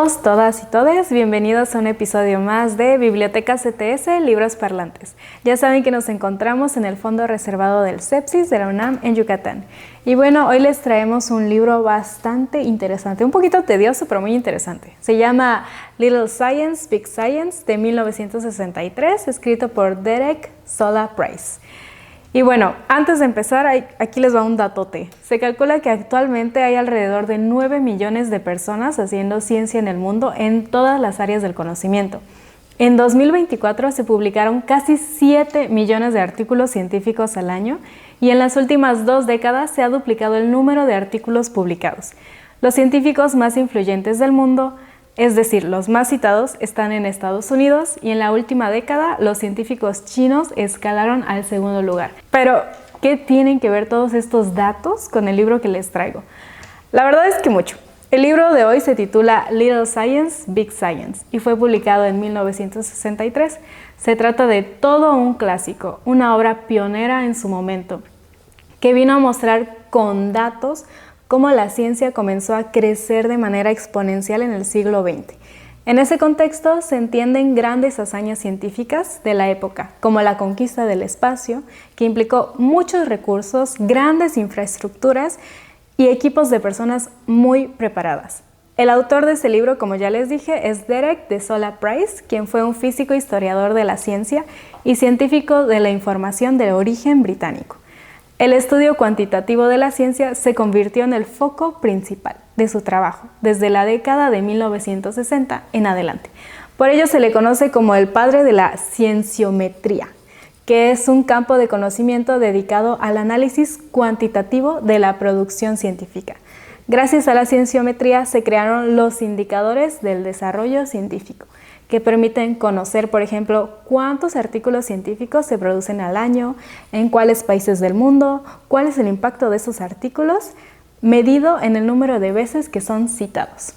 todos, todas y todes, bienvenidos a un episodio más de Biblioteca CTS Libros Parlantes. Ya saben que nos encontramos en el fondo reservado del CEPSIS de la UNAM en Yucatán. Y bueno, hoy les traemos un libro bastante interesante, un poquito tedioso, pero muy interesante. Se llama Little Science, Big Science, de 1963, escrito por Derek Sola Price. Y bueno, antes de empezar, aquí les va un datote. Se calcula que actualmente hay alrededor de 9 millones de personas haciendo ciencia en el mundo en todas las áreas del conocimiento. En 2024 se publicaron casi 7 millones de artículos científicos al año y en las últimas 2 décadas se ha duplicado el número de artículos publicados. Los científicos más influyentes del mundo, es decir, los más citados, están en Estados Unidos y en la última década los científicos chinos escalaron al segundo lugar. Pero, ¿qué tienen que ver todos estos datos con el libro que les traigo? La verdad es que mucho. El libro de hoy se titula Little Science, Big Science y fue publicado en 1963. Se trata de todo un clásico, una obra pionera en su momento, que vino a mostrar con datos cómo la ciencia comenzó a crecer de manera exponencial en el siglo XX. En ese contexto se entienden grandes hazañas científicas de la época, como la conquista del espacio, que implicó muchos recursos, grandes infraestructuras y equipos de personas muy preparadas. El autor de este libro, como ya les dije, es Derek de Sola Price, quien fue un físico historiador de la ciencia y científico de la información de origen británico. El estudio cuantitativo de la ciencia se convirtió en el foco principal de su trabajo desde la década de 1960 en adelante. Por ello se le conoce como el padre de la cienciometría, que es un campo de conocimiento dedicado al análisis cuantitativo de la producción científica. Gracias a la cienciometría se crearon los indicadores del desarrollo científico, que permiten conocer, por ejemplo, cuántos artículos científicos se producen al año, en cuáles países del mundo, cuál es el impacto de esos artículos, medido en el número de veces que son citados.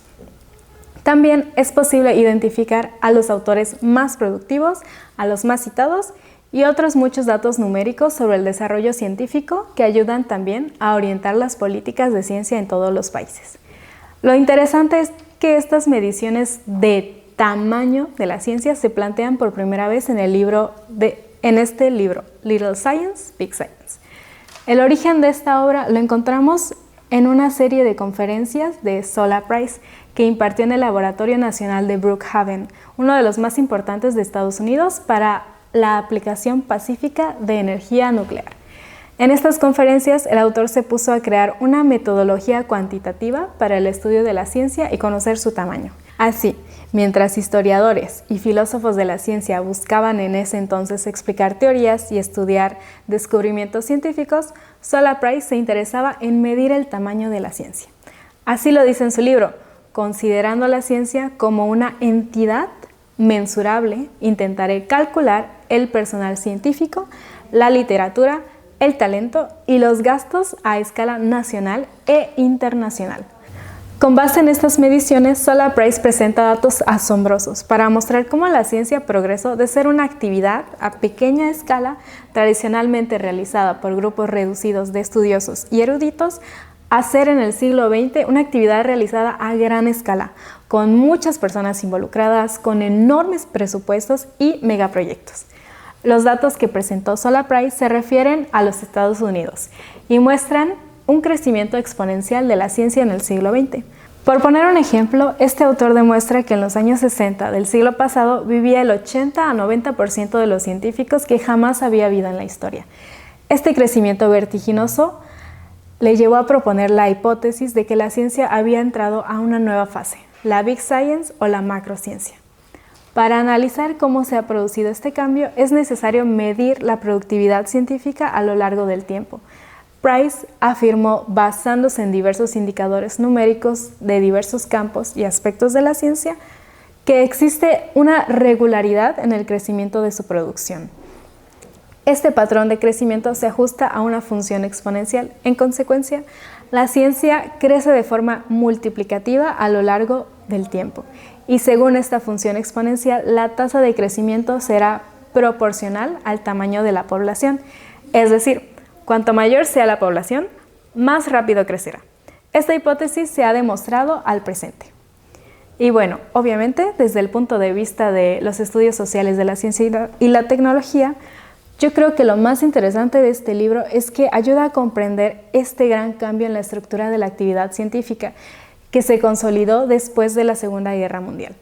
También es posible identificar a los autores más productivos, a los más citados y otros muchos datos numéricos sobre el desarrollo científico que ayudan también a orientar las políticas de ciencia en todos los países. Lo interesante es que estas mediciones de tamaño de la ciencia se plantean por primera vez en este libro, Little Science, Big Science. El origen de esta obra lo encontramos en una serie de conferencias de Sola Price que impartió en el Laboratorio Nacional de Brookhaven, uno de los más importantes de Estados Unidos para la aplicación pacífica de energía nuclear. En estas conferencias, el autor se puso a crear una metodología cuantitativa para el estudio de la ciencia y conocer su tamaño. Así, mientras historiadores y filósofos de la ciencia buscaban en ese entonces explicar teorías y estudiar descubrimientos científicos, Sola Price se interesaba en medir el tamaño de la ciencia. Así lo dice en su libro, considerando la ciencia como una entidad mensurable, intentaré calcular el personal científico, la literatura, el talento y los gastos a escala nacional e internacional. Con base en estas mediciones, Sola Price presenta datos asombrosos para mostrar cómo la ciencia progresó de ser una actividad a pequeña escala, tradicionalmente realizada por grupos reducidos de estudiosos y eruditos, a ser en el siglo XX una actividad realizada a gran escala, con muchas personas involucradas, con enormes presupuestos y megaproyectos. Los datos que presentó Sola Price se refieren a los Estados Unidos y muestran un crecimiento exponencial de la ciencia en el siglo XX. Por poner un ejemplo, este autor demuestra que en los años 60 del siglo pasado vivía el 80 a 90% de los científicos que jamás había habido en la historia. Este crecimiento vertiginoso le llevó a proponer la hipótesis de que la ciencia había entrado a una nueva fase, la Big Science o la macrociencia. Para analizar cómo se ha producido este cambio, es necesario medir la productividad científica a lo largo del tiempo. Price afirmó, basándose en diversos indicadores numéricos de diversos campos y aspectos de la ciencia, que existe una regularidad en el crecimiento de su producción. Este patrón de crecimiento se ajusta a una función exponencial. En consecuencia, la ciencia crece de forma multiplicativa a lo largo del tiempo. Y según esta función exponencial, la tasa de crecimiento será proporcional al tamaño de la población. Es decir, cuanto mayor sea la población, más rápido crecerá. Esta hipótesis se ha demostrado al presente. Y bueno, obviamente desde el punto de vista de los estudios sociales de la ciencia y la tecnología, yo creo que lo más interesante de este libro es que ayuda a comprender este gran cambio en la estructura de la actividad científica que se consolidó después de la Segunda Guerra Mundial.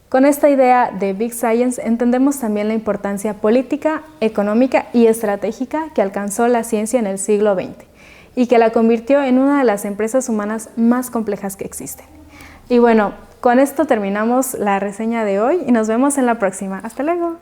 Con esta idea de Big Science entendemos también la importancia política, económica y estratégica que alcanzó la ciencia en el siglo XX y que la convirtió en una de las empresas humanas más complejas que existen. Y bueno, con esto terminamos la reseña de hoy y nos vemos en la próxima. ¡Hasta luego!